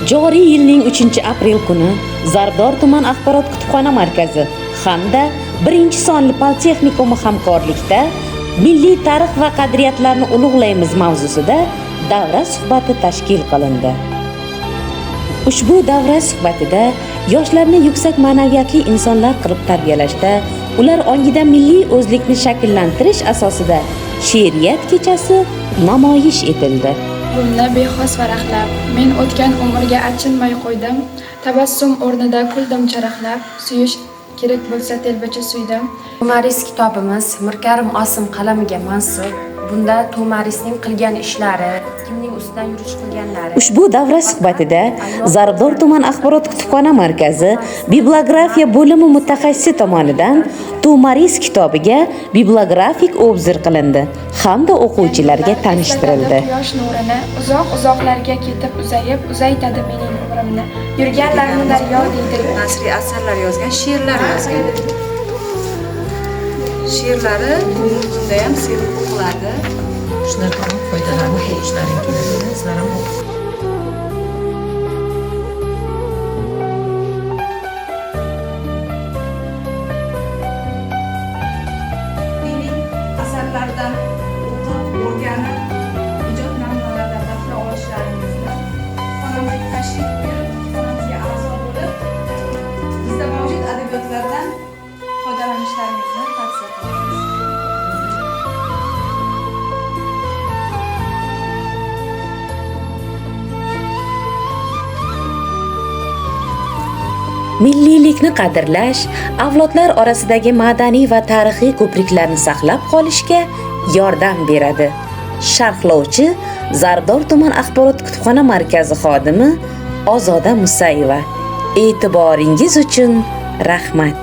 Joriy yilning 3-aprel kuni Zarbdor tuman axborot kutubxona markazi hamda 1-sonli politexnikumi hamkorlikda milliy tarix va qadriyatlarni ulug'laymiz mavzusida davra suhbati tashkil qilindi. Ushbu davra suhbatida yoshlarni yuksak ma'naviyatli insonlar qilib tarbiyalashda, ular ongida milliy o'zlikni shakllantirish asosida she'riyat kechasi namoyish etildi. Bunda bexos varaqlab, men o'tgan umrga achinmay qo'ydim, tabassum o'rnida kuldim charaqlab, suyish kerak bo'lsa telbacha suydim. To'maris kitobimiz Mirkarim Osim qalamiga mansub. Bunda To'marisning qilgan ishlari, kimning ustidan yurish qilganlari. Ushbu davra suhbatida Zarbdor tuman axborot kutubxona markazi bibliografiya bo'limi mutaxassisi tomonidan To'maris kitobiga bibliografik obzor qilindi hamda o'quvchilarga tanishtirildi. Quyosh nurini uzoq-uzoqlarga ketib uzaytadi mening umrimni. Yurganlarni daryo deydi. Nasriy asarlar yozgan, she'rlar yozgan. She'rlari bunda ham sevib o'qiladi. Shulardan foydalanib o'qishlaring keladi. Sizlar ham asarlardan o'qib, o'rganib, ijod namunalaridan bahra olishlaringizni, xonamizga tashrif buyurib, xonamizga a'zo bo'lib, bizda mavjud adabiyotlardan foydalanishlaringizni tavsiya qilamiz. Milliylikni qadrlash, avlodlar orasidagi madaniy va tarixiy ko'priklarni saqlab qolishga yordam beradi. Sharhlovchi Zarbdor tuman axborot kutubxona markazi xodimi Ozoda Musayeva. E'tiboringiz uchun rahmat.